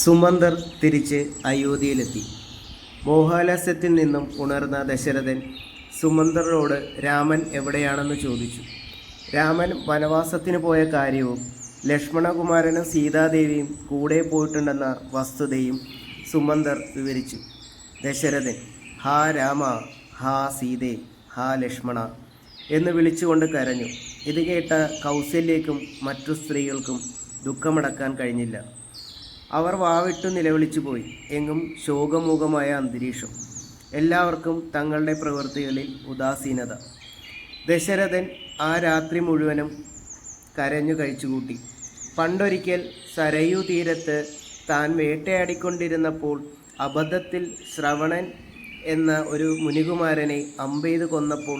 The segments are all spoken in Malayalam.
സുമന്തർ തിരിച്ച് അയോധ്യയിലെത്തി. മോഹാലസ്യത്തിൽ നിന്നും ഉണർന്ന ദശരഥൻ സുമന്തറിനോട് രാമൻ എവിടെയാണെന്ന് ചോദിച്ചു. രാമൻ വനവാസത്തിന് പോയ കാര്യവും ലക്ഷ്മണകുമാരനും സീതാദേവിയും കൂടെ പോയിട്ടുണ്ടെന്ന വസ്തുതയും സുമന്തർ വിവരിച്ചു. ദശരഥൻ ഹാ രാമ, ഹാ സീതേ, ഹാ ലക്ഷ്മണ എന്ന് വിളിച്ചുകൊണ്ട് കരഞ്ഞു. ഇത് കേട്ട കൗസല്യയ്ക്കും മറ്റു സ്ത്രീകൾക്കും ദുഃഖമടക്കാൻ കഴിഞ്ഞില്ല. അവർ വാവിട്ടു നിലവിളിച്ചു പോയി. എങ്ങും ശോകമൂകമായ അന്തരീക്ഷം. എല്ലാവർക്കും തങ്ങളുടെ പ്രവൃത്തികളിൽ ഉദാസീനത. ദശരഥൻ ആ രാത്രി മുഴുവനും കരഞ്ഞു കഴിച്ചുകൂട്ടി. പണ്ടൊരിക്കൽ സരയൂ തീരത്ത് താൻ വേട്ടയാടിക്കൊണ്ടിരുന്നപ്പോൾ അബദ്ധത്തിൽ ശ്രവണൻ എന്ന ഒരു മുനികുമാരനെ അമ്പെയ്ത് കൊന്നപ്പോൾ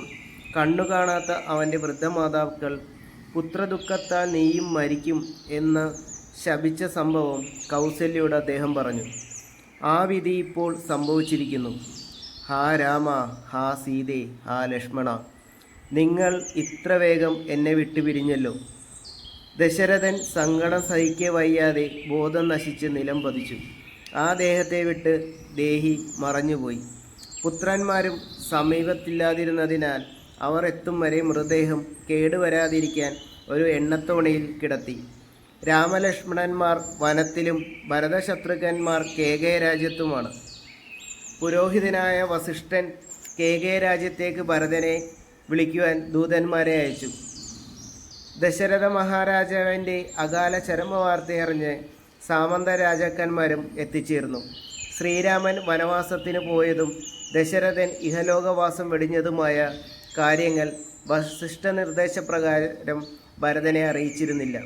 കണ്ണുകാണാത്ത അവൻ്റെ വൃദ്ധമാതാക്കൾ പുത്രദുഃഖത്താൽ നീയും മരിക്കും എന്ന് ശപിച്ച സംഭവം കൗസല്യയോട് അദ്ദേഹം പറഞ്ഞു. ആ വിധി ഇപ്പോൾ സംഭവിച്ചിരിക്കുന്നു. ഹാ രാമ, ഹാ സീതേ, ഹാ ലക്ഷ്മണ, നിങ്ങൾ ഇത്ര വേഗം എന്നെ വിട്ടുപിരിഞ്ഞല്ലോ. ദശരഥൻ സങ്കടം സഹിക്കെ വയ്യാതെ ബോധം നശിച്ച് നിലം പതിച്ചു. ആ ദേഹത്തെ വിട്ട് ദേഹി മറഞ്ഞുപോയി. പുത്രന്മാരും സമീപത്തില്ലാതിരുന്നതിനാൽ അവർ എത്തും വരെ മൃതദേഹം കേടുവരാതിരിക്കാൻ ഒരു എണ്ണത്തോണിയിൽ കിടത്തി. രാമലക്ഷ്മണന്മാർ വനത്തിലും ഭരതശത്രുഘ്നന്മാർ കേകയ രാജ്യത്തുമാണ്. പുരോഹിതനായ വസിഷ്ഠൻ കേകയ രാജ്യത്തേക്ക് ഭരതനെ വിളിക്കുവാൻ ദൂതന്മാരെ അയച്ചു. ദശരഥ മഹാരാജാവിൻ്റെ അകാല ചരമവാർത്തയറിഞ്ഞ് സാമന്ത രാജാക്കന്മാരും എത്തിച്ചേർന്നു. ശ്രീരാമൻ വനവാസത്തിന് പോയതും ദശരഥൻ ഇഹലോകവാസം വെടിഞ്ഞതുമായ കാര്യങ്ങൾ വസിഷ്ഠ നിർദ്ദേശപ്രകാരം ഭരതനെ അറിയിച്ചിരുന്നില്ല.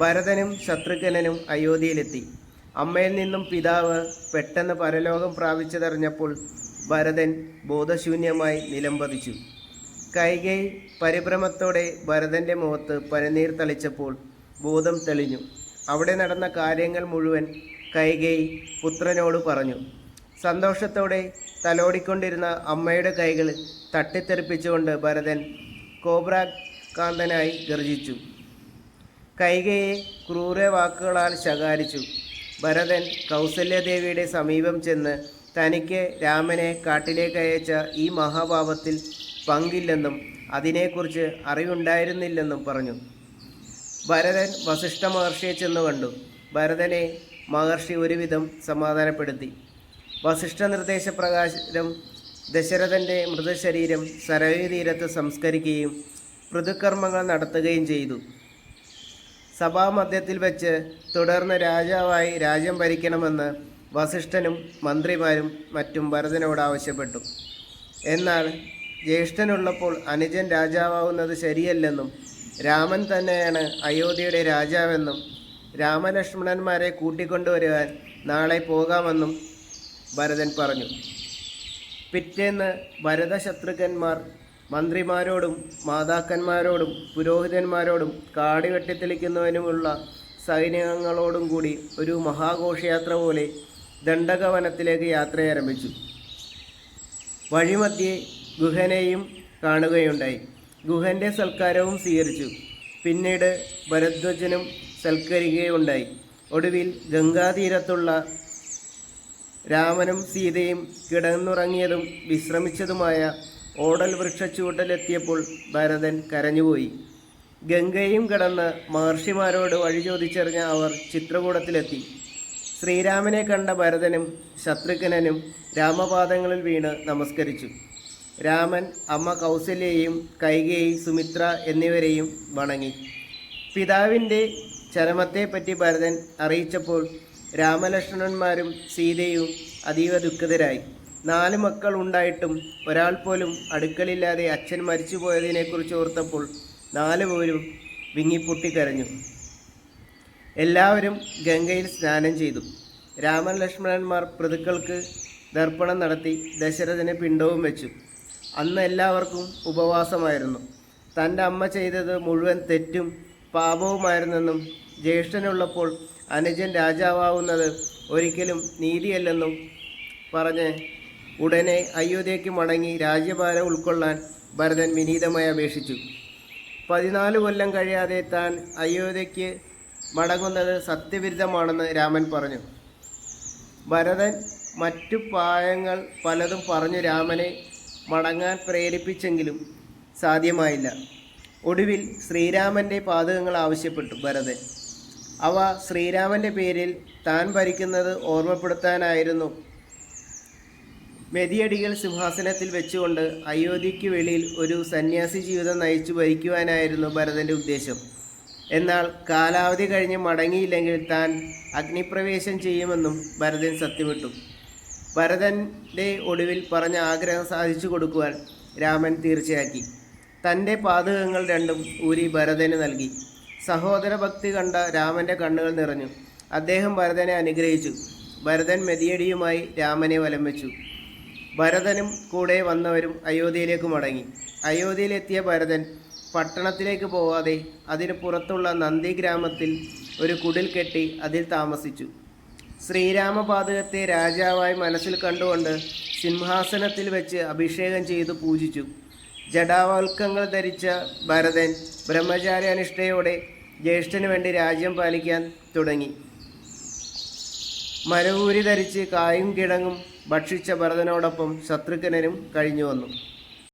ഭരതനും ശത്രുഘ്നനും അയോധ്യയിലെത്തി. അമ്മയിൽ നിന്നും പിതാവ് പെട്ടെന്ന് പരലോകം പ്രാപിച്ചതറിഞ്ഞപ്പോൾ ഭരതൻ ബോധശൂന്യമായി നിലംപതിച്ചു. കൈകേയി പരിഭ്രമത്തോടെ ഭരതൻ്റെ മുഖത്ത് പനിനീർ തളിച്ചപ്പോൾ ബോധം തെളിഞ്ഞു. അവിടെ നടന്ന കാര്യങ്ങൾ മുഴുവൻ കൈകേയി പുത്രനോട് പറഞ്ഞു. സന്തോഷത്തോടെ തലോടിക്കൊണ്ടിരുന്ന അമ്മയുടെ കൈകൾ തട്ടിത്തെറിപ്പിച്ചുകൊണ്ട് ഭരതൻ കോബ്രാകാന്തനായി ഗർജിച്ചു. കൈകയെ ക്രൂരവാക്കുകളാൽ ശകാരിച്ചു. ഭരതൻ കൗസല്യദേവിയുടെ സമീപം ചെന്ന് തനിക്ക് രാമനെ കാട്ടിലേക്ക് അയച്ച ഈ മഹാപാപത്തിൽ പങ്കില്ലെന്നും അതിനെക്കുറിച്ച് അറിവുണ്ടായിരുന്നില്ലെന്നും പറഞ്ഞു. ഭരതൻ വസിഷ്ഠ മഹർഷിയെ ചെന്ന് കണ്ടു. ഭരതനെ മഹർഷി ഒരുവിധം സമാധാനപ്പെടുത്തി. വസിഷ്ഠ നിർദ്ദേശപ്രകാരം ദശരഥൻ്റെ മൃതശരീരം സരയൂ തീരത്ത് സംസ്കരിക്കുകയും പൃഥുകർമ്മങ്ങൾ നടത്തുകയും ചെയ്തു. സഭാമധ്യത്തിൽ വെച്ച് തുടർന്ന് രാജാവായി രാജ്യം ഭരിക്കണമെന്ന് വസിഷ്ഠനും മന്ത്രിമാരും മറ്റും ഭരതനോട് ആവശ്യപ്പെട്ടു. എന്നാൽ ജ്യേഷ്ഠനുള്ളപ്പോൾ അനുജൻ രാജാവാവുന്നത് ശരിയല്ലെന്നും രാമൻ തന്നെയാണ് അയോധ്യയുടെ രാജാവെന്നും രാമലക്ഷ്മണന്മാരെ കൂട്ടിക്കൊണ്ടുവരുവാൻ നാളെ പോകാമെന്നും ഭരതൻ പറഞ്ഞു. പിറ്റേന്ന് ഭരതശത്രുഘ്നന്മാർ മന്ത്രിമാരോടും മാതാക്കന്മാരോടും പുരോഹിതന്മാരോടും കാട് വെട്ടിത്തെളിക്കുന്നവനുമുള്ള സൈന്യങ്ങളോടും കൂടി ഒരു മഹാഘോഷയാത്ര പോലെ ദണ്ഡകവനത്തിലേക്ക് യാത്രയാരംഭിച്ചു. വഴിമധ്യേ ഗുഹനെയും കാണുകയുണ്ടായി. ഗുഹൻ്റെ സൽക്കാരവും സ്വീകരിച്ചു. പിന്നീട് ഭരദ്വാജനും സൽക്കരിക്കുകയുണ്ടായി. ഒടുവിൽ ഗംഗാതീരത്തുള്ള രാമനും സീതയും കിടന്നുറങ്ങിയതും വിശ്രമിച്ചതുമായ ഓടൽ വൃക്ഷച്ചുവട്ടിലെത്തിയപ്പോൾ ഭരതൻ കരഞ്ഞുപോയി. ഗംഗയും കടന്ന് മഹർഷിമാരോട് വഴി ചോദിച്ചറിഞ്ഞ അവർ ചിത്രകൂടത്തിലെത്തി. ശ്രീരാമനെ കണ്ട ഭരതനും ശത്രുഘ്നനും രാമപാദങ്ങളിൽ വീണ് നമസ്കരിച്ചു. രാമൻ അമ്മ കൗസല്യയെയും കൈകേയി, സുമിത്ര എന്നിവരെയും വണങ്ങി. പിതാവിൻ്റെ ചരമത്തെപ്പറ്റി ഭരതൻ അറിയിച്ചപ്പോൾ രാമലക്ഷ്മണന്മാരും സീതയും അതീവ ദുഃഖിതരായി. 4 മക്കൾ ഉണ്ടായിട്ടും ഒരാൾ പോലും അടുക്കലില്ലാതെ അച്ഛൻ മരിച്ചു പോയതിനെക്കുറിച്ച് ഓർത്തപ്പോൾ 4 പേരും വിങ്ങിപ്പൊട്ടിക്കരഞ്ഞു. എല്ലാവരും ഗംഗയിൽ സ്നാനം ചെയ്തു. രാമൻ ലക്ഷ്മണന്മാർ പൃഥുക്കൾക്ക് ദർപ്പണം നടത്തി ദശരഥന് പിണ്ടവും വെച്ചു. അന്ന് എല്ലാവർക്കും ഉപവാസമായിരുന്നു. തൻ്റെ അമ്മ ചെയ്തത് മുഴുവൻ തെറ്റും പാപവുമായിരുന്നെന്നും ജ്യേഷ്ഠനുള്ളപ്പോൾ അനുജൻ രാജാവാവുന്നത് ഒരിക്കലും നീതിയല്ലെന്നും പറഞ്ഞ് ഉടനെ അയോധ്യയ്ക്ക് മടങ്ങി രാജ്യഭാരം ഉൾക്കൊള്ളാൻ ഭരതൻ വിനീതമായി അപേക്ഷിച്ചു. 14 കൊല്ലം കഴിയാതെ താൻ അയോധ്യയ്ക്ക് മടങ്ങുന്നത് സത്യവിരുദ്ധമാണെന്ന് രാമൻ പറഞ്ഞു. ഭരതൻ മറ്റു പായങ്ങൾ പലതും പറഞ്ഞു രാമനെ മടങ്ങാൻ പ്രേരിപ്പിച്ചെങ്കിലും സാധ്യമായില്ല. ഒടുവിൽ ശ്രീരാമൻ്റെ പാതകങ്ങൾ ആവശ്യപ്പെട്ടു ഭരതൻ. അവ ശ്രീരാമൻ്റെ പേരിൽ താൻ ഭരിക്കുന്നത് ഓർമ്മപ്പെടുത്താനായിരുന്നു. മെതിയടികൾ സിംഹാസനത്തിൽ വെച്ചുകൊണ്ട് അയോധ്യയ്ക്ക് വെളിയിൽ ഒരു സന്യാസി ജീവിതം നയിച്ചു ഭരിക്കുവാനായിരുന്നു ഭരതൻ്റെ ഉദ്ദേശം. എന്നാൽ കാലാവധി കഴിഞ്ഞ് മടങ്ങിയില്ലെങ്കിൽ താൻ അഗ്നിപ്രവേശം ചെയ്യുമെന്നും ഭരതൻ സത്യമിട്ടു. ഭരതൻ്റെ ഒടുവിൽ പറഞ്ഞ ആഗ്രഹം സാധിച്ചു കൊടുക്കുവാൻ രാമൻ തീർച്ചയാക്കി. തൻ്റെ പാതകങ്ങൾ രണ്ടും ഊരി ഭരതന് നൽകി. സഹോദര ഭക്തി കണ്ട രാമൻ്റെ കണ്ണുകൾ നിറഞ്ഞു. അദ്ദേഹം ഭരതനെ അനുഗ്രഹിച്ചു. ഭരതൻ മെതിയടിയുമായി രാമനെ വലം വെച്ചു. ഭരതനും കൂടെ വന്നവരും അയോധ്യയിലേക്ക് മടങ്ങി. അയോധ്യയിലെത്തിയ ഭരതൻ പട്ടണത്തിലേക്ക് പോവാതെ അതിന് പുറത്തുള്ള നന്ദി ഗ്രാമത്തിൽ ഒരു കുടിൽ കെട്ടി അതിൽ താമസിച്ചു. ശ്രീരാമപാതകത്തെ രാജാവായി മനസ്സിൽ കണ്ടുകൊണ്ട് സിംഹാസനത്തിൽ വെച്ച് അഭിഷേകം ചെയ്തു പൂജിച്ചു. ജടാവൽക്കങ്ങൾ ധരിച്ച ഭരതൻ ബ്രഹ്മചാര്യാനിഷ്ഠയോടെ ജ്യേഷ്ഠന് വേണ്ടി രാജ്യം പാലിക്കാൻ തുടങ്ങി. മരവൂരി ധരിച്ച് കായും കിഴങ്ങും ഭക്ഷിച്ച ഭരതനോടൊപ്പം ശത്രുഘ്നനും കഴിഞ്ഞു വന്നു.